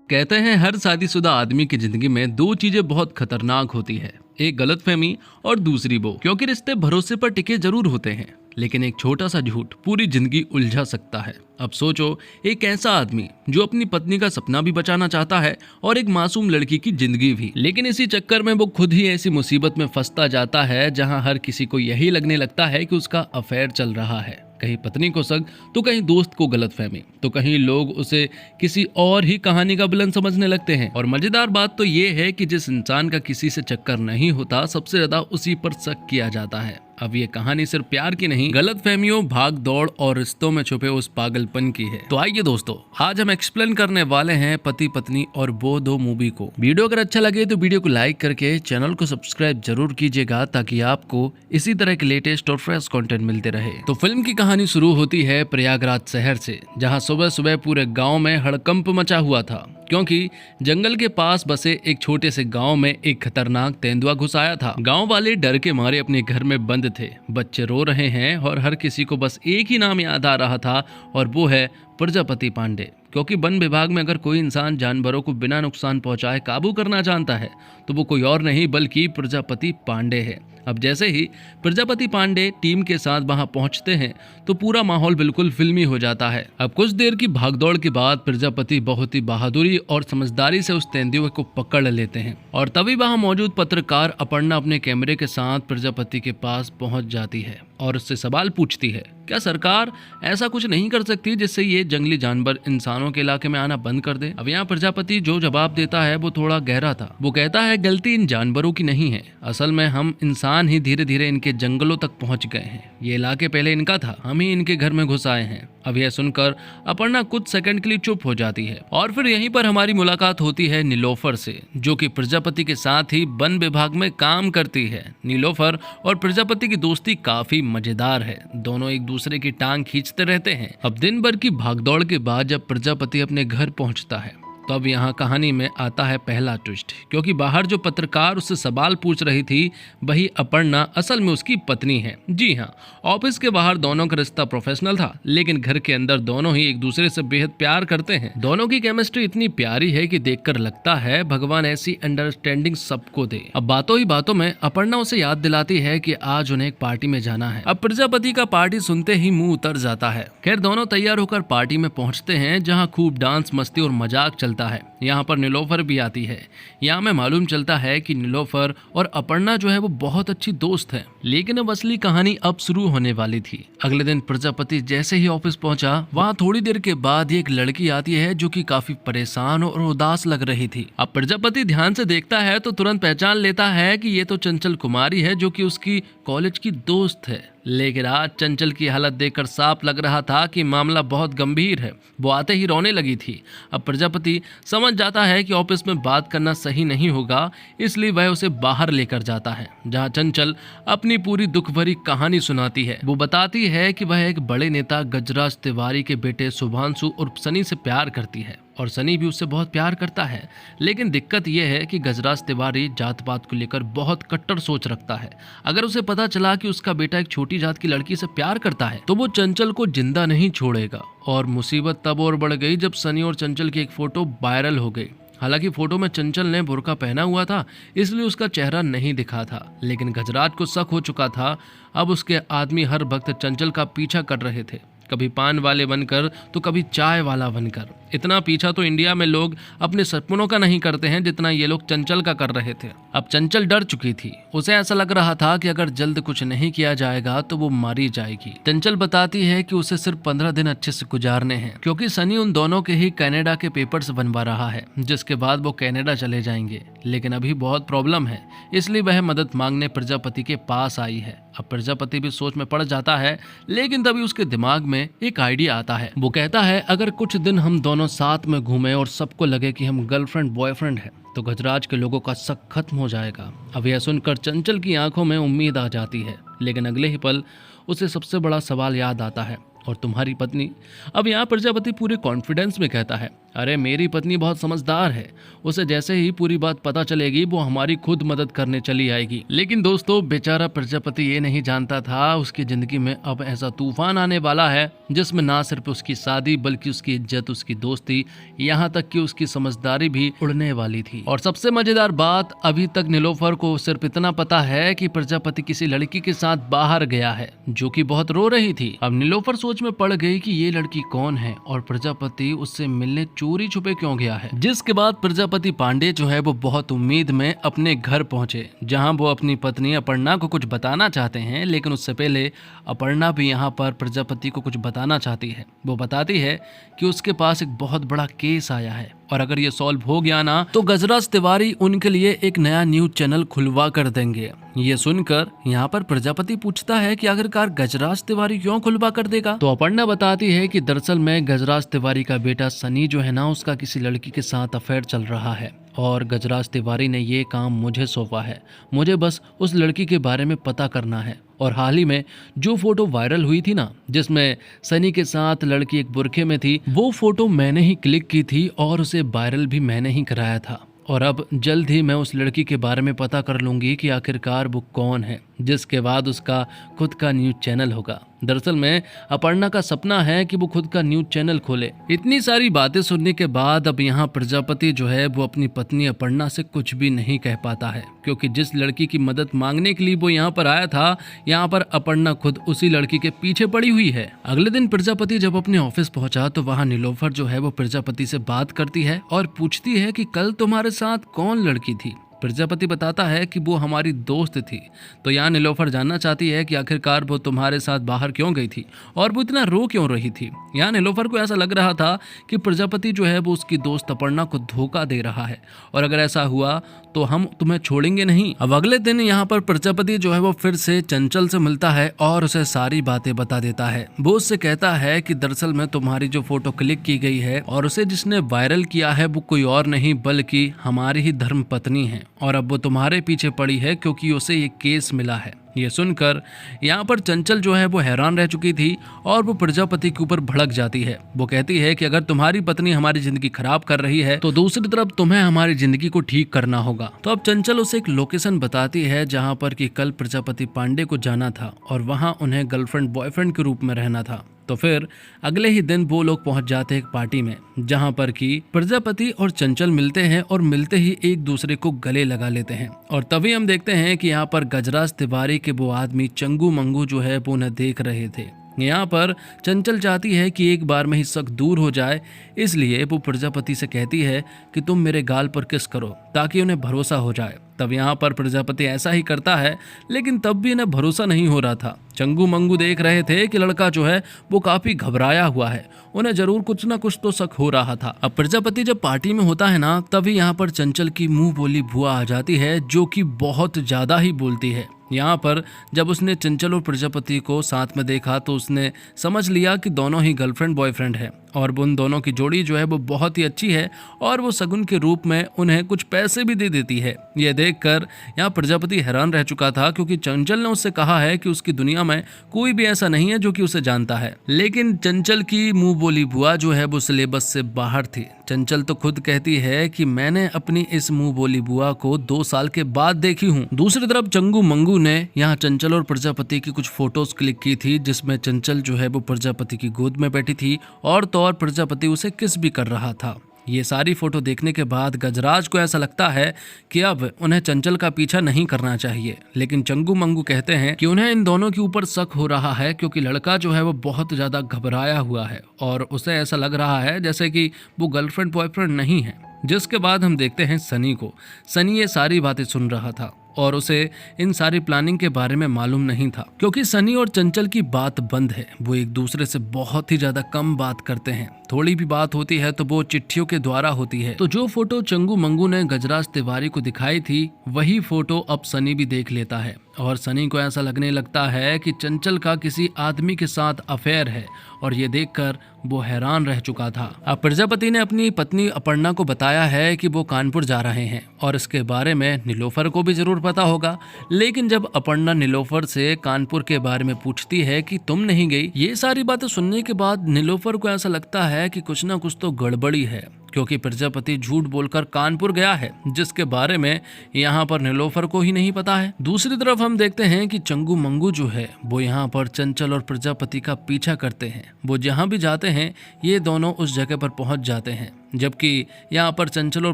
कहते हैं हर शादीशुदा आदमी की जिंदगी में दो चीजें बहुत खतरनाक होती है, एक गलतफहमी और दूसरी वो, क्योंकि रिश्ते भरोसे पर टिके जरूर होते हैं लेकिन एक छोटा सा झूठ पूरी जिंदगी उलझा सकता है। अब सोचो, एक ऐसा आदमी जो अपनी पत्नी का सपना भी बचाना चाहता है और एक मासूम लड़की की जिंदगी भी, लेकिन इसी चक्कर में वो खुद ही ऐसी मुसीबत में फंसता जाता है जहां हर किसी को यही लगने लगता है कि उसका अफेयर चल रहा है। कहीं पत्नी को शक, तो कहीं दोस्त को गलतफहमी, तो कहीं लोग उसे किसी और ही कहानी का विलन समझने लगते हैं। और मजेदार बात तो ये है कि जिस इंसान का किसी से चक्कर नहीं होता, सबसे ज्यादा उसी पर शक किया जाता है। अब ये कहानी सिर्फ प्यार की नहीं, गलतफहमियों, भाग दौड़ और रिश्तों में छुपे उस पागलपन की है। तो आइए दोस्तों, आज हम एक्सप्लेन करने वाले हैं पति पत्नी और वो दो मूवी को। वीडियो अगर अच्छा लगे तो वीडियो को लाइक करके चैनल को सब्सक्राइब जरूर कीजिएगा ताकि आपको इसी तरह के लेटेस्ट और फ्रेश कंटेंट मिलते रहे। तो फिल्म की कहानी शुरू होती है प्रयागराज शहर से, जहाँ सुबह सुबह पूरे गाँव में हड़कंप मचा हुआ था, क्योंकि जंगल के पास बसे एक छोटे से गांव में एक खतरनाक तेंदुआ घुस आया था। गांव वाले डर के मारे अपने घर में बंद थे, बच्चे रो रहे हैं और हर किसी को बस एक ही नाम याद आ रहा था और वो है प्रजापति पांडे। क्योंकि वन विभाग में अगर कोई इंसान जानवरों को बिना नुकसान पहुंचाए काबू करना जानता है तो वो कोई और नहीं बल्कि प्रजापति पांडे है। अब जैसे ही प्रजापति पांडे टीम के साथ वहां पहुंचते हैं तो पूरा माहौल बिल्कुल फिल्मी हो जाता है। अब कुछ देर की भागदौड़ के बाद प्रजापति बहुत ही बहादुरी और समझदारी से उस तेंदुए को पकड़ लेते हैं और तभी वहां मौजूद पत्रकार अपर्णा अपने कैमरे के साथ प्रजापति के पास पहुंच जाती है और उससे सवाल पूछती है, क्या सरकार ऐसा कुछ नहीं कर सकती जिससे ये जंगली जानवर इंसानों के इलाके में आना बंद कर दे। अब यहाँ प्रजापति जो जवाब देता है वो थोड़ा गहरा था। वो कहता है, गलती इन जानवरों की नहीं है, असल में हम इंसान ही धीरे धीरे इनके जंगलों तक पहुंच गए हैं। ये इलाके पहले इनका था, हम ही इनके घर में घुस आए हैं। अब यह सुनकर अपर्णा कुछ सेकंड के लिए चुप हो जाती है और फिर यहीं पर हमारी मुलाकात होती है नीलोफर से, जो कि प्रजापति के साथ ही वन विभाग में काम करती है। नीलोफर और प्रजापति की दोस्ती काफी मजेदार है, दोनों एक दूसरे की टांग खींचते रहते हैं। अब दिन भर की भागदौड़ के बाद जब प्रजापति अपने घर पहुंचता है तो अब यहाँ कहानी में आता है पहला ट्विस्ट, क्योंकि बाहर जो पत्रकार उससे सवाल पूछ रही थी वही अपर्णा असल में उसकी पत्नी है। जी हाँ, ऑफिस के बाहर दोनों का रिश्ता प्रोफेशनल था, लेकिन घर के अंदर दोनों ही एक दूसरे से बेहद प्यार करते हैं। दोनों की केमिस्ट्री इतनी प्यारी है कि देखकर लगता है भगवान ऐसी अंडरस्टैंडिंग सबको दे। अब बातों ही बातों में अपर्णा उसे याद दिलाती है कि आज उन्हें एक पार्टी में जाना है। अब प्रजापति का पार्टी सुनते ही मुंह उतर जाता है। खैर, दोनों तैयार होकर पार्टी में पहुंचते हैं, जहाँ खूब डांस, मस्ती और मजाक चलता है। यहाँ पर नीलोफर भी आती है। यहाँ में मालूम चलता है कि नीलोफर और अपर्णा जो है वो बहुत अच्छी दोस्त है, लेकिन अब असली कहानी अब शुरू होने वाली थी। अगले दिन प्रजापति जैसे ही ऑफिस पहुंचा, वहाँ थोड़ी देर के बाद एक लड़की आती है जो कि काफी परेशान और उदास लग रही थी। अब प्रजापति ध्यान से देखता है तो तुरंत पहचान लेता है कि ये तो चंचल कुमारी है, जो कि उसकी कॉलेज की दोस्त है। लेकिन आज चंचल की हालत देखकर साफ लग रहा था कि मामला बहुत गंभीर है। वो आते ही रोने लगी थी। अब प्रजापति समझ जाता है कि ऑफिस में बात करना सही नहीं होगा, इसलिए वह उसे बाहर लेकर जाता है, जहां चंचल अपनी पूरी दुख भरी कहानी सुनाती है। वो बताती है कि वह एक बड़े नेता गजराज तिवारी के बेटे शुभांशु और सनी से प्यार करती है और सनी भी उससे बहुत प्यार करता है। लेकिन दिक्कत यह है कि गजराज तिवारी जात पात को लेकर बहुत कट्टर सोच रखता है। अगर उसे पता चला कि उसका बेटा एक छोटी जात की लड़की से प्यार करता है तो वो चंचल को जिंदा नहीं छोड़ेगा। और मुसीबत तब और बढ़ गई जब सनी और चंचल की एक फोटो वायरल हो गई। हालांकि फोटो में चंचल ने बुर्का पहना हुआ था, इसलिए उसका चेहरा नहीं दिखा था, लेकिन गजराज को शक हो चुका था। अब उसके आदमी हर वक्त चंचल का पीछा कर रहे थे, कभी पान वाले बनकर तो कभी चाय वाला बनकर। इतना पीछा तो इंडिया में लोग अपने सपनों का नहीं करते हैं जितना ये लोग चंचल का कर रहे थे। अब चंचल डर चुकी थी, उसे ऐसा लग रहा था कि अगर जल्द कुछ नहीं किया जाएगा तो वो मारी जाएगी। चंचल बताती है कि उसे सिर्फ 15 दिन अच्छे से गुजारने हैं, क्योंकि सनी उन दोनों के ही कनाडा के पेपर्स बनवा रहा है, जिसके बाद वो कनाडा चले जाएंगे। लेकिन अभी बहुत प्रॉब्लम है, इसलिए वह मदद मांगने प्रजापति के पास आई है। अब प्रजापति भी सोच में पड़ जाता है, लेकिन तभी उसके दिमाग में एक आइडिया आता है। वो कहता है, अगर कुछ दिन हम दोनों साथ में घूमे और सबको लगे कि हम गर्लफ्रेंड बॉयफ्रेंड हैं तो गजराज के लोगों का शक खत्म हो जाएगा। अब यह सुनकर चंचल की आंखों में उम्मीद आ जाती है, लेकिन अगले ही पल उसे सबसे बड़ा सवाल याद आता है, और तुम्हारी पत्नी। अब यहाँ प्रजापति पूरे कॉन्फिडेंस में कहता है, अरे मेरी पत्नी बहुत समझदार है, उसे जैसे ही पूरी बात पता चलेगी वो हमारी खुद मदद करने चली आएगी। लेकिन दोस्तों बेचारा प्रजापति ये नहीं जानता था उसकी जिंदगी में अब ऐसा तूफान आने वाला है जिसमें ना सिर्फ उसकी शादी बल्कि उसकी इज्जत, उसकी दोस्ती, यहाँ तक कि उसकी समझदारी भी उड़ने वाली थी। और सबसे मजेदार बात, अभी तक नीलोफर को सिर्फ इतना पता है कि प्रजापति किसी लड़की के साथ बाहर गया है जो कि बहुत रो रही थी। अब नीलोफर सोच में पड़ गई कि ये लड़की कौन है और प्रजापति उससे मिलने चोरी छुपे क्यों गया है। जिसके बाद प्रजापति पांडे जो है वो बहुत उम्मीद में अपने घर पहुंचे, जहां वो अपनी पत्नी अपर्णा को कुछ बताना चाहते हैं। लेकिन उससे पहले अपर्णा भी यहाँ पर प्रजापति को कुछ बताना चाहती है। वो बताती है कि उसके पास एक बहुत बड़ा केस आया है और अगर ये सॉल्व हो गया ना तो गजराज तिवारी उनके लिए एक नया न्यूज चैनल खुलवा कर देंगे। ये सुनकर यहाँ पर प्रजापति पूछता है कि आखिरकार गजराज तिवारी क्यों खुलवा कर देगा। तो अपर्णा बताती है कि दरअसल में गजराज तिवारी का बेटा सनी जो है ना उसका किसी लड़की के साथ अफेयर चल रहा है और गजराज तिवारी ने ये काम मुझे सौंपा है। मुझे बस उस लड़की के बारे में पता करना है। और हाल ही में जो फोटो वायरल हुई थी ना जिसमें सनी के साथ लड़की एक बुरखे में थी, वो फोटो मैंने ही क्लिक की थी और उसे वायरल भी मैंने ही कराया था। और अब जल्द ही मैं उस लड़की के बारे में पता कर लूंगी कि आखिरकार वो कौन है, जिसके बाद उसका खुद का न्यूज चैनल होगा। दरअसल में अपर्णा का सपना है कि वो खुद का न्यूज चैनल खोले। इतनी सारी बातें सुनने के बाद अब यहाँ प्रजापति जो है वो अपनी पत्नी अपर्णा से कुछ भी नहीं कह पाता है, क्योंकि जिस लड़की की मदद मांगने के लिए वो यहाँ पर आया था, यहाँ पर अपर्णा खुद उसी लड़की के पीछे पड़ी हुई है। अगले दिन प्रजापति जब अपने ऑफिस पहुंचा तो वहाँ नीलोफर जो है वो प्रजापति से बात करती है और पूछती है कि कल तुम्हारे साथ कौन लड़की थी। प्रजापति बताता है कि वो हमारी दोस्त थी। तो यहाँ नीलोफर जानना चाहती है कि आखिरकार वो तुम्हारे साथ बाहर क्यों गई थी और वो इतना रो क्यों रही थी। यहाँ नीलोफर को ऐसा लग रहा था कि प्रजापति जो है वो उसकी दोस्त अपर्णा को धोखा दे रहा है और अगर ऐसा हुआ तो हम तुम्हें छोड़ेंगे नहीं। अब अगले दिन यहाँ पर प्रजापति जो है वो फिर से चंचल से मिलता है और उसे सारी बातें बता देता है। वो उससे कहता है कि दरअसल में तुम्हारी जो फोटो क्लिक की गई है और उसे जिसने वायरल किया है वो कोई और नहीं बल्कि हमारी ही धर्म पत्नी है और अब वो तुम्हारे पीछे पड़ी है क्योंकि उसे ये केस मिला है। ये सुनकर यहाँ पर चंचल जो है वो हैरान रह चुकी थी और वो प्रजापति के ऊपर भड़क जाती है। वो कहती है कि अगर तुम्हारी पत्नी हमारी जिंदगी खराब कर रही है तो दूसरी तरफ तुम्हें हमारी जिंदगी को ठीक करना होगा। तो अब चंचल उसे एक लोकेशन बताती है जहाँ पर कि कल प्रजापति पांडे को जाना था और वहाँ उन्हें गर्लफ्रेंड बॉयफ्रेंड के रूप में रहना था। तो फिर अगले ही दिन वो लोग पहुंच जाते हैं एक पार्टी में जहां पर कि प्रजापति और चंचल मिलते हैं और मिलते ही एक दूसरे को गले लगा लेते हैं। और तभी हम देखते हैं कि यहाँ पर गजराज तिवारी के वो आदमी चंगू मंगू जो है वो उन्हें देख रहे थे। यहाँ पर चंचल चाहती है कि एक बार में ही शक दूर हो जाए, इसलिए वो प्रजापति से कहती है कि तुम मेरे गाल पर किस करो ताकि उन्हें भरोसा हो जाए। तब यहाँ पर प्रजापति ऐसा ही करता है, लेकिन तब भी इन्हें भरोसा नहीं हो रहा था। चंगू मंगू देख रहे थे कि लड़का जो है वो काफी घबराया हुआ है, उन्हें जरूर कुछ ना कुछ तो शक हो रहा था। अब प्रजापति जब पार्टी में होता है ना तभी यहाँ पर चंचल की मुंह बोली बुआ आ जाती है जो कि बहुत ज्यादा ही बोलती है। यहाँ पर जब उसने चंचल और प्रजापति को साथ में देखा तो उसने समझ लिया कि दोनों ही गर्लफ्रेंड बॉयफ्रेंड है और उन दोनों की जोड़ी जो है वो बहुत ही अच्छी है और वो शगुन के रूप में उन्हें कुछ पैसे भी दे देती है। यह देखकर यहाँ प्रजापति हैरान रह चुका था क्योंकि चंचल ने उससे कहा है कि उसकी दुनिया में कोई भी ऐसा नहीं है जो कि उसे जानता है। लेकिन चंचल की मुंह बोली बुआ जो है वो सिलेबस से बाहर थी। चंचल तो खुद कहती है कि मैंने अपनी इस मुंह बोली बुआ को 2 साल के बाद देखी हूँ। दूसरी तरफ चंगू मंगू ने यहाँ चंचल और प्रजापति की कुछ फोटोज क्लिक की थी जिसमें चंचल जो है वो प्रजापति की गोद में बैठी थी और प्रजापति उसे किस भी कर रहा था। ये सारी फोटो देखने के बाद गजराज को ऐसा लगता है कि अब उन्हें चंचल का पीछा नहीं करना चाहिए, लेकिन चंगू मंगू कहते हैं कि उन्हें इन दोनों के ऊपर शक हो रहा है क्योंकि लड़का जो है वो बहुत ज्यादा घबराया हुआ है और उसे ऐसा लग रहा है जैसे कि वो गर्लफ्रेंड बॉयफ्रेंड नहीं है। जिसके बाद हम देखते हैं सनी को। सनी ये सारी बातें सुन रहा था और उसे इन सारी प्लानिंग के बारे में मालूम नहीं था क्योंकि सनी और चंचल की बात बंद है। वो एक दूसरे से बहुत ही ज्यादा कम बात करते हैं, थोड़ी भी बात होती है तो वो चिट्ठियों के द्वारा होती है। तो जो फोटो चंगू मंगू ने गजराज तिवारी को दिखाई थी वही फोटो अब सनी भी देख लेता है और सनी को ऐसा लगने लगता है कि चंचल का किसी आदमी के साथ अफेयर है और ये देखकर वो हैरान रह चुका था। अब प्रजापति ने अपनी पत्नी अपर्णा को बताया है कि वो कानपुर जा रहे हैं और इसके बारे में नीलोफर को भी जरूर पता होगा। लेकिन जब अपर्णा नीलोफर से कानपुर के बारे में पूछती है कि तुम नहीं गई, ये सारी बातें सुनने के बाद नीलोफर को ऐसा लगता है कि कुछ ना कुछ तो गड़बड़ी है क्योंकि प्रजापति झूठ बोलकर कानपुर गया है, जिसके बारे में यहाँ पर नीलोफर को ही नहीं पता है। दूसरी तरफ हम देखते हैं कि चंगू मंगू जो है वो यहाँ पर चंचल और प्रजापति का पीछा करते हैं। वो जहाँ भी जाते हैं ये दोनों उस जगह पर पहुंच जाते हैं, जबकि यहाँ पर चंचल और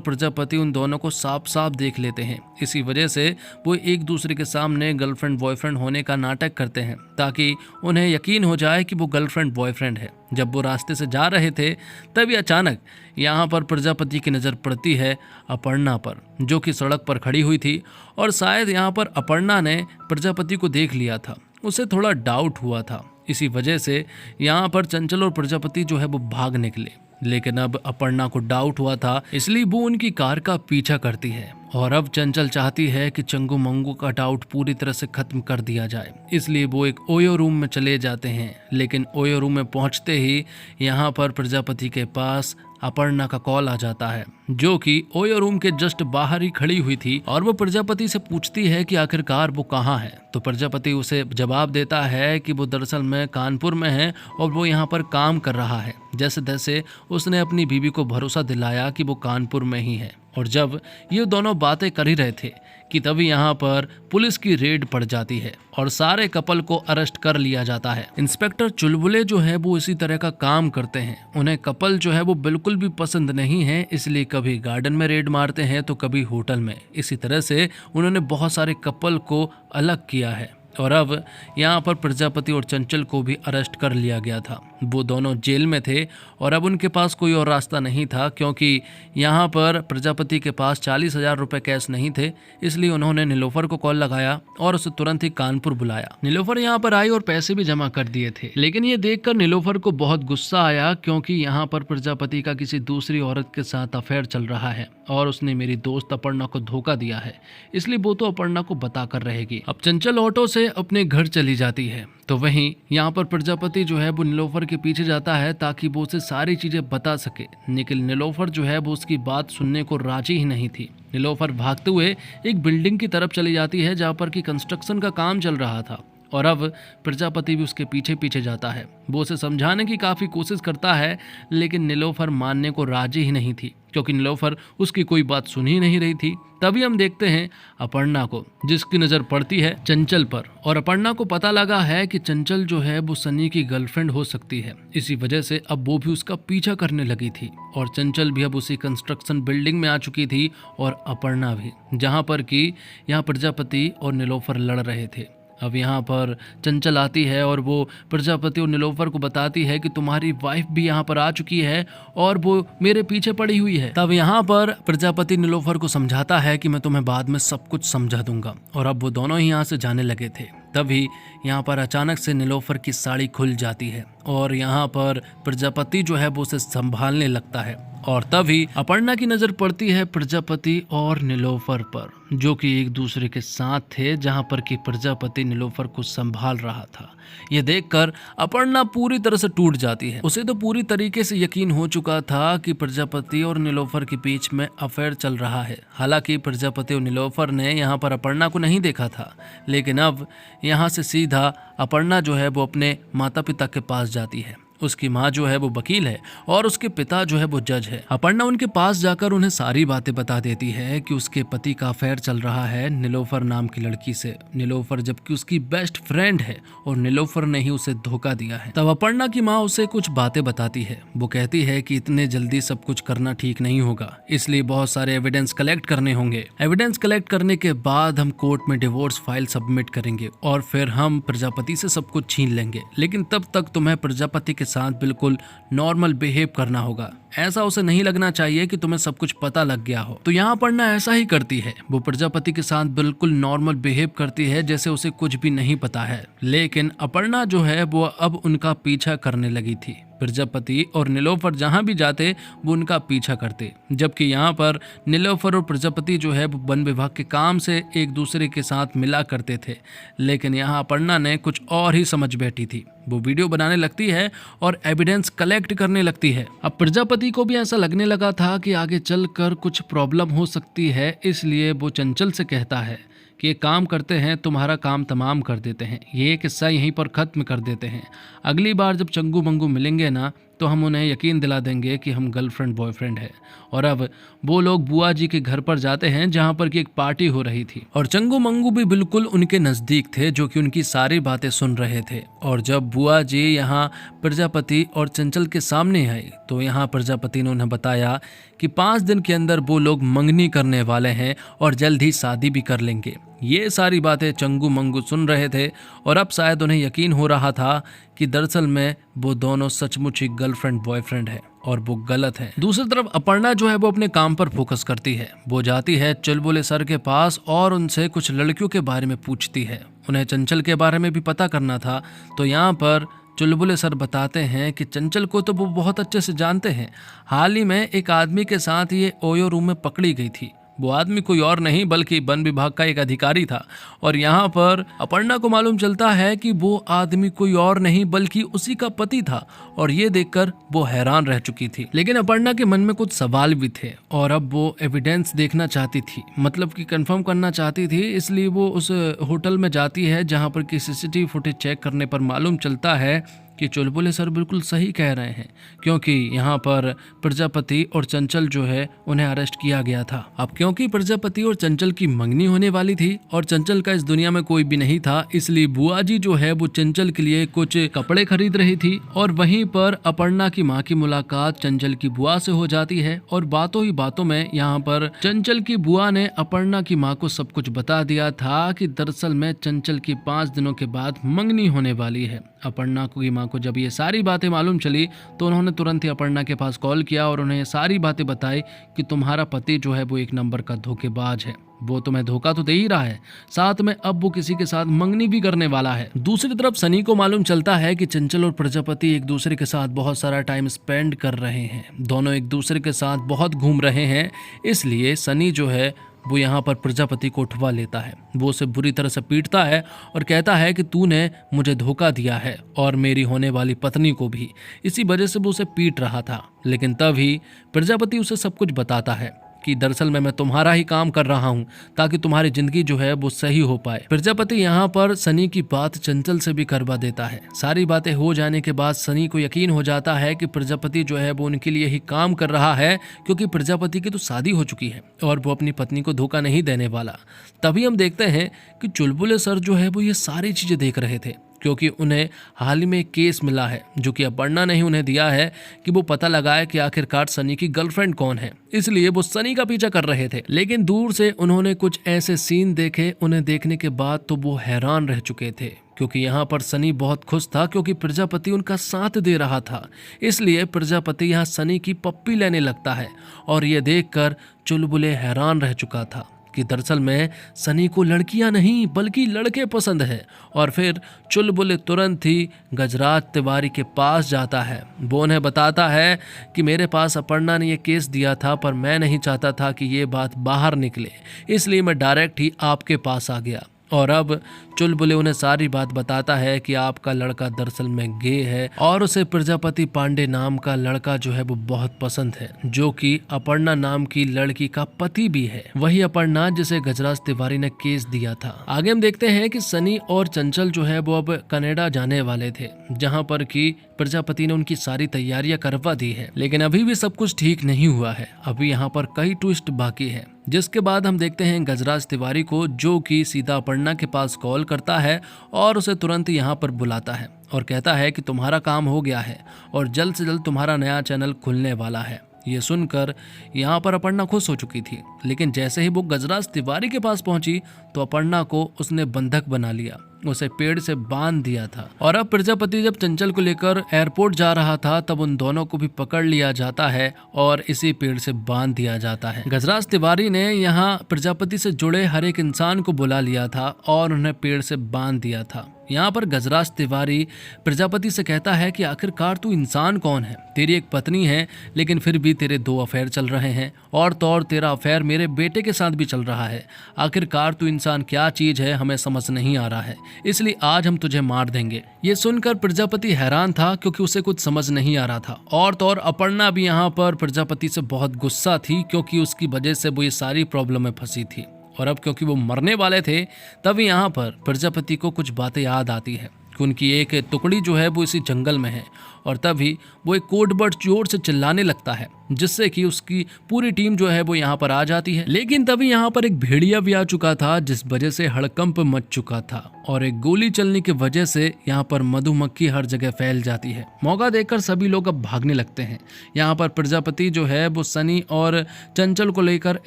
प्रजापति उन दोनों को साफ साफ देख लेते हैं। इसी वजह से वो एक दूसरे के सामने गर्लफ्रेंड बॉयफ्रेंड होने का नाटक करते हैं ताकि उन्हें यकीन हो जाए कि वो गर्लफ्रेंड बॉयफ्रेंड है। जब वो रास्ते से जा रहे थे तभी अचानक यहाँ पर प्रजापति की नज़र पड़ती है अपर्णा पर, जो कि सड़क पर खड़ी हुई थी और शायद यहाँ पर अपर्णा ने प्रजापति को देख लिया था। उसे थोड़ा डाउट हुआ था, इसी वजह से यहाँ पर चंचल और प्रजापति जो है वो भाग निकले। लेकिन अब अपर्णा को डाउट हुआ था, इसलिए वो उनकी कार का पीछा करती है और अब चंचल चाहती है कि चंगू मंगू का डाउट पूरी तरह से खत्म कर दिया जाए। इसलिए वो एक ओयो रूम में चले जाते हैं। लेकिन ओयो रूम में पहुंचते ही यहाँ पर प्रजापति के पास अपर्णा का कॉल आ जाता है, जो कि ओयो रूम के जस्ट बाहर ही खड़ी हुई थी और वो प्रजापति से पूछती है कि आखिरकार वो कहाँ है। तो प्रजापति उसे जवाब देता है कि वो दरअसल में कानपुर में है और वो यहाँ पर काम कर रहा है। जैसे तैसे उसने अपनी बीवी को भरोसा दिलाया कि वो कानपुर में ही है। और जब ये दोनों बातें कर ही रहे थे कि तभी यहाँ पर पुलिस की रेड पड़ जाती है और सारे कपल को अरेस्ट कर लिया जाता है। इंस्पेक्टर चुलबुले जो है वो इसी तरह का काम करते हैं। उन्हें कपल जो है वो बिल्कुल भी पसंद नहीं है, इसलिए कभी गार्डन में रेड मारते हैं तो कभी होटल में। इसी तरह से उन्होंने बहुत सारे कपल को अलग किया है और अब यहाँ पर प्रजापति और चंचल को भी अरेस्ट कर लिया गया था। वो दोनों जेल में थे और अब उनके पास कोई और रास्ता नहीं था, क्योंकि यहाँ पर प्रजापति के पास 40,000 रुपए कैश नहीं थे। इसलिए उन्होंने नीलोफर को कॉल लगाया और उसे तुरंत ही कानपुर बुलाया। नीलोफर यहाँ पर आई और पैसे भी जमा कर दिए थे। लेकिन ये देखकर नीलोफर को बहुत गुस्सा आया, क्योंकि यहाँ पर प्रजापति का किसी दूसरी औरत के साथ अफेयर चल रहा है और उसने मेरी दोस्त अपर्णा को धोखा दिया है, इसलिए वो तो अपर्णा को बता कर रहेगी। अब चंचल ऑटो से अपने घर चली जाती है, तो वहीं यहाँ पर प्रजापति जो है वो नीलोफर के पीछे जाता है ताकि वो उसे सारी चीजें बता सके। लेकिन नीलोफर जो है वो उसकी बात सुनने को राजी ही नहीं थी। नीलोफर भागते हुए एक बिल्डिंग की तरफ चली जाती है जहाँ पर कि कंस्ट्रक्शन का काम चल रहा था और अब प्रजापति भी उसके पीछे पीछे जाता है। वो उसे समझाने की काफ़ी कोशिश करता है, लेकिन नीलोफर मानने को राजी ही नहीं थी, क्योंकि नीलोफर उसकी कोई बात सुन ही नहीं रही थी। तभी हम देखते हैं अपर्णा को, जिसकी नज़र पड़ती है चंचल पर और अपर्णा को पता लगा है कि चंचल जो है वो सनी की गर्लफ्रेंड हो सकती है। इसी वजह से अब वो भी उसका पीछा करने लगी थी और चंचल भी अब उसी कंस्ट्रक्शन बिल्डिंग में आ चुकी थी और अपर्णा भी, जहाँ पर कि यहाँ प्रजापति और नीलोफर लड़ रहे थे। अब यहाँ पर चंचल आती है और वो प्रजापति और नीलोफर को बताती है कि तुम्हारी वाइफ भी यहाँ पर आ चुकी है और वो मेरे पीछे पड़ी हुई है। तब यहाँ पर प्रजापति नीलोफर को समझाता है कि मैं तुम्हें बाद में सब कुछ समझा दूंगा और अब वो दोनों ही यहाँ से जाने लगे थे। तभी यहाँ पर अचानक से नीलोफर की साड़ी खुल जाती है और यहाँ पर प्रजापति जो है वो उसे संभालने लगता है और तभी अपर्णा की नजर पड़ती है प्रजापति और नीलोफर पर, जो कि एक दूसरे के साथ थे, जहां पर कि प्रजापति नीलोफर को संभाल रहा था। ये देखकर अपर्णा पूरी तरह से टूट जाती है। उसे तो पूरी तरीके से यकीन हो चुका था कि प्रजापति और नीलोफर के बीच में अफेयर चल रहा है। हालांकि प्रजापति और नीलोफर ने यहाँ पर अपर्णा को नहीं देखा था, लेकिन अब यहाँ से सीधा अपर्णा जो है वो अपने माता पिता के पास जाती है। उसकी माँ जो है वो वकील है और उसके पिता जो है वो जज है। अपर्णा उनके पास जाकर उन्हें सारी बातें बता देती है कि उसके पति का अफेयर चल रहा है नीलोफर नाम की लड़की से। नीलोफर जबकि उसकी बेस्ट फ्रेंड है और नीलोफर ने ही उसे धोखा दिया है। तब अपर्णा की माँ उसे कुछ बातें बताती है। वो कहती है कि इतने जल्दी सब कुछ करना ठीक नहीं होगा, इसलिए बहुत सारे एविडेंस कलेक्ट करने होंगे। एविडेंस कलेक्ट करने के बाद हम कोर्ट में डिवोर्स फाइल सबमिट करेंगे और फिर हम प्रजापति से सब कुछ छीन लेंगे। लेकिन तब तक तुम्हें प्रजापति के साथ बिल्कुल नॉर्मल बिहेव करना होगा। ऐसा उसे नहीं लगना चाहिए कि तुम्हें सब कुछ पता लग गया हो। तो यहाँ अपर्णा ऐसा ही करती है। वो प्रजापति के साथ बिल्कुल नॉर्मल बिहेव करती है, जैसे उसे कुछ भी नहीं पता है। लेकिन अपर्णा जो है वो अब उनका पीछा करने लगी थी। प्रजापति और नीलोफर जहाँ भी जाते वो उनका पीछा करते, जबकि यहाँ पर नीलोफर और प्रजापति जो है वो वन विभाग के काम से एक दूसरे के साथ मिला करते थे। लेकिन यहाँ अपर्णा ने कुछ और ही समझ बैठी थी। वो वीडियो बनाने लगती है और एविडेंस कलेक्ट करने लगती है। अब प्रजापति को भी ऐसा लगने लगा था कि आगे चलकर कुछ प्रॉब्लम हो सकती है, इसलिए वो चंचल से कहता है कि ये काम करते हैं, तुम्हारा काम तमाम कर देते हैं, ये किस्सा यहीं पर ख़त्म कर देते हैं। अगली बार जब चंगू मंगू मिलेंगे ना तो हम उन्हें यकीन दिला देंगे कि हम गर्लफ्रेंड बॉयफ्रेंड है। और अब वो लोग बुआ जी के घर पर जाते हैं जहाँ पर कि एक पार्टी हो रही थी और चंगू मंगू भी बिल्कुल उनके नज़दीक थे, जो कि उनकी सारी बातें सुन रहे थे। और जब बुआ जी यहाँ प्रजापति और चंचल के सामने आई तो यहाँ प्रजापति ने उन्हें बताया कि 5 दिन के अंदर वो लोग मंगनी करने वाले हैं और जल्द ही शादी भी कर लेंगे। ये सारी बातें चंगू मंगू सुन रहे थे और अब शायद उन्हें यकीन हो रहा था कि दरअसल में वो दोनों सचमुच ही गर्लफ्रेंड बॉयफ्रेंड है और वो गलत है। दूसरी तरफ अपर्णा जो है वो अपने काम पर फोकस करती है। वो जाती है चुलबुले सर के पास और उनसे कुछ लड़कियों के बारे में पूछती है। उन्हें चंचल के बारे में भी पता करना था, तो यहाँ पर चुलबुले सर बताते हैं कि चंचल को तो वो बहुत अच्छे से जानते हैं। हाल ही में एक आदमी के साथ ये ओयो रूम में पकड़ी गई थी। वो आदमी कोई और नहीं बल्कि वन विभाग का एक अधिकारी था। और यहाँ पर अपर्णा को मालूम चलता है कि वो आदमी कोई और नहीं बल्कि उसी का पति था। और ये देखकर वो हैरान रह चुकी थी, लेकिन अपर्णा के मन में कुछ सवाल भी थे और अब वो एविडेंस देखना चाहती थी, मतलब कि कंफर्म करना चाहती थी। इसलिए वो उस होटल में जाती है जहाँ पर कि सीसीटीवी फुटेज चेक करने पर मालूम चलता है कि चुलबुले सर बिल्कुल सही कह रहे हैं, क्योंकि यहाँ पर प्रजापति और चंचल जो है उन्हें अरेस्ट किया गया था। अब क्योंकि प्रजापति और चंचल की मंगनी होने वाली थी और चंचल का इस दुनिया में कोई भी नहीं था, इसलिए बुआ जी जो है वो चंचल के लिए कुछ कपड़े खरीद रही थी। और वहीं पर अपर्णा की माँ की मुलाकात चंचल की बुआ से हो जाती है और बातों ही बातों में यहाँ पर चंचल की बुआ ने अपर्णा की माँ को सब कुछ बता दिया था कि दरअसल में चंचल की 5 दिनों के बाद मंगनी होने वाली है। अपर्णा की माँ को जब ये सारी बातें मालूम चली तो उन्होंने तुरंत ही अपर्णा के पास कॉल किया और उन्हें ये सारी बातें बताई कि तुम्हारा पति जो है वो एक नंबर का धोखेबाज है। वो तुम्हें धोखा तो दे ही रहा है, साथ में अब वो किसी के साथ मंगनी भी करने वाला है। दूसरी तरफ सनी को मालूम चलता है कि चंचल और प्रजापति एक दूसरे के साथ बहुत सारा टाइम स्पेंड कर रहे हैं, दोनों एक दूसरे के साथ बहुत घूम रहे हैं। इसलिए सनी जो है वो यहाँ पर प्रजापति को उठवा लेता है। वो उसे बुरी तरह से पीटता है और कहता है कि तूने मुझे धोखा दिया है और मेरी होने वाली पत्नी को भी। इसी वजह से वो उसे पीट रहा था। लेकिन तभी प्रजापति उसे सब कुछ बताता है कि दरअसल मैं तुम्हारा ही काम कर रहा हूँ ताकि तुम्हारी जिंदगी जो है वो सही हो पाए। प्रजापति यहाँ पर सनी की बात चंचल से भी करवा देता है। सारी बातें हो जाने के बाद सनी को यकीन हो जाता है कि प्रजापति जो है वो उनके लिए ही काम कर रहा है, क्योंकि प्रजापति की तो शादी हो चुकी है और वो अपनी पत्नी को धोखा नहीं देने वाला। तभी हम देखते हैं कि चुलबुले सर जो है वो ये सारी चीजें देख रहे थे, क्योंकि उन्हें हाल ही में एक केस मिला है जो कि अपर्णा ने ही उन्हें दिया है कि वो पता लगाए कि आखिरकार सनी की गर्लफ्रेंड कौन है। इसलिए वो सनी का पीछा कर रहे थे, लेकिन दूर से उन्होंने कुछ ऐसे सीन देखे। उन्हें देखने के बाद तो वो हैरान रह चुके थे, क्योंकि यहाँ पर सनी बहुत खुश था क्योंकि प्रजापति उनका साथ दे रहा था। इसलिए प्रजापति यहाँ सनी की पप्पी लेने लगता है और ये देखकर चुलबुले हैरान रह चुका था कि दरअसल में सनी को लड़कियां नहीं बल्कि लड़के पसंद है। और फिर चुलबुले तुरंत ही गजराज तिवारी के पास जाता है। वो उन्हें बताता है कि मेरे पास अपर्णा ने ये केस दिया था, पर मैं नहीं चाहता था कि ये बात बाहर निकले, इसलिए मैं डायरेक्ट ही आपके पास आ गया। और अब चुलबुले उन्हें सारी बात बताता है कि आपका लड़का दरअसल में गे है और उसे प्रजापति पांडे नाम का लड़का जो है वो बहुत पसंद है, जो कि अपर्णा नाम की लड़की का पति भी है, वही अपर्णा जिसे गजराज तिवारी ने केस दिया था। आगे हम देखते हैं कि सनी और चंचल जो है वो अब कनाडा जाने वाले थे, जहाँ पर कि प्रजापति ने उनकी सारी तैयारियां करवा दी है। लेकिन अभी भी सब कुछ ठीक नहीं हुआ है, अभी यहाँ पर कई ट्विस्ट बाकी है। जिसके बाद हम देखते हैं गजराज तिवारी को, जो कि सीधा अपर्णा के पास कॉल करता है और उसे तुरंत यहाँ पर बुलाता है और कहता है कि तुम्हारा काम हो गया है और जल्द से जल्द तुम्हारा नया चैनल खुलने वाला है। ये सुनकर यहाँ पर अपर्णा खुश हो चुकी थी, लेकिन जैसे ही वो गजराज तिवारी के पास पहुंची तो अपर्णा को उसने बंधक बना लिया, उसे पेड़ से बांध दिया था। और अब प्रजापति जब चंचल को लेकर एयरपोर्ट जा रहा था तब उन दोनों को भी पकड़ लिया जाता है और इसी पेड़ से बांध दिया जाता है। गजराज तिवारी ने यहाँ प्रजापति से जुड़े हर एक इंसान को बुला लिया था और उन्हें पेड़ से बांध दिया था। यहाँ पर गजराज तिवारी प्रजापति से कहता है कि आखिरकार तू इंसान कौन है? तेरी एक पत्नी है लेकिन फिर भी तेरे 2 अफेयर चल रहे हैं और तो और तेरा अफेयर मेरे बेटे के साथ भी चल रहा है। आखिरकार तू इंसान क्या चीज है हमें समझ नहीं आ रहा है, इसलिए आज हम तुझे मार देंगे। ये सुनकर प्रजापति हैरान था क्योंकि उसे कुछ समझ नहीं आ रहा था। और तो और अपर्णा भी यहाँ पर प्रजापति से बहुत गुस्सा थी क्योंकि उसकी वजह से वो ये सारी प्रॉब्लम में फंसी थी। और अब क्योंकि वो मरने वाले थे तभी यहाँ पर प्रजापति को कुछ बातें याद आती है कि उनकी एक टुकड़ी जो है वो इसी जंगल में है। और तभी वो एक कोड बर्ड जोर से चिल्लाने लगता है, जिससे कि उसकी पूरी टीम जो है वो यहाँ पर आ जाती है। लेकिन तभी यहाँ पर एक भेड़िया भी आ चुका था, जिस वजह से हड़कंप मच चुका था और एक गोली चलने की वजह से यहाँ पर मधुमक्खी हर जगह फैल जाती है। मौका देखकर सभी लोग अब भागने लगते हैं। यहाँ पर प्रजापति जो है वो सनी और चंचल को लेकर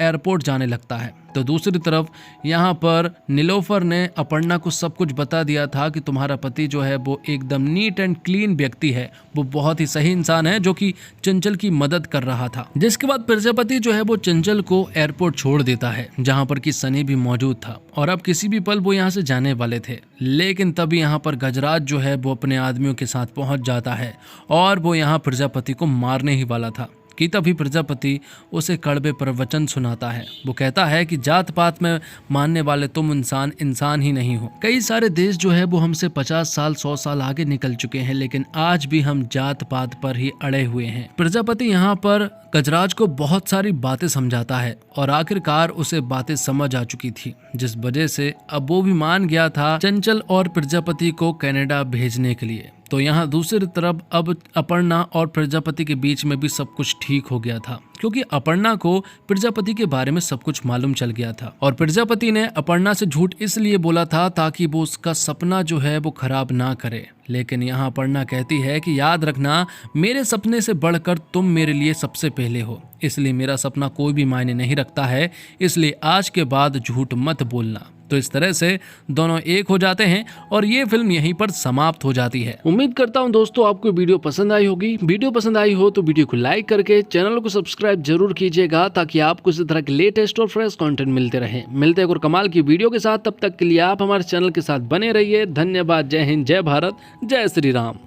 एयरपोर्ट जाने लगता है। तो दूसरी तरफ यहाँ पर नीलोफर ने अपर्णा को सब कुछ बता दिया था कि तुम्हारा पति जो है वो एकदम नीट एंड क्लीन व्यक्ति है, वो बहुत ही सही इंसान है जो कि चंचल की मदद कर रहा था। जिसके बाद प्रजापति जो है वो चंचल को एयरपोर्ट छोड़ देता है, जहाँ पर कि सनी भी मौजूद था और अब किसी भी पल वो यहाँ से जाने वाले थे। लेकिन तभी यहाँ पर गजराज जो है वो अपने आदमियों के साथ पहुंच जाता है और वो यहाँ प्रजापति को मारने ही वाला था कि तभी प्रजापति उसे कड़वे प्रवचन सुनाता है। वो कहता है कि जात पात में मानने वाले तुम इंसान ही नहीं हो। कई सारे देश जो है वो हमसे 50 साल 100 साल आगे निकल चुके हैं, लेकिन आज भी हम जात पात पर ही अड़े हुए हैं। प्रजापति यहाँ पर गजराज को बहुत सारी बातें समझाता है और आखिरकार उसे बातें समझ आ चुकी थी, जिस वजह से अब वो भी मान गया था चंचल और प्रजापति को कनाडा भेजने के लिए। तो यहाँ दूसरी तरफ अब अपर्णा और प्रजापति के बीच में भी सब कुछ ठीक हो गया था, क्योंकि अपर्णा को प्रजापति के बारे में सब कुछ मालूम चल गया था और प्रजापति ने अपर्णा से झूठ इसलिए बोला था ताकि वो उसका सपना जो है वो खराब ना करे। लेकिन यहाँ अपर्णा कहती है कि याद रखना, मेरे सपने से बढ़कर तुम मेरे लिए सबसे पहले हो, इसलिए मेरा सपना कोई भी मायने नहीं रखता है, इसलिए आज के बाद झूठ मत बोलना। तो इस तरह से दोनों एक हो जाते हैं और ये फिल्म यहीं पर समाप्त हो जाती है। उम्मीद करता हूँ दोस्तों आपको वीडियो पसंद आई होगी। वीडियो पसंद आई हो तो वीडियो को लाइक करके चैनल को सब्सक्राइब जरूर कीजिएगा, ताकि आपको इसी तरह के लेटेस्ट और फ्रेश कंटेंट मिलते रहे। मिलते हैं और कमाल की वीडियो के साथ, तब तक के लिए आप हमारे चैनल के साथ बने रहिए। धन्यवाद। जय हिंद, जय भारत, जय श्री राम।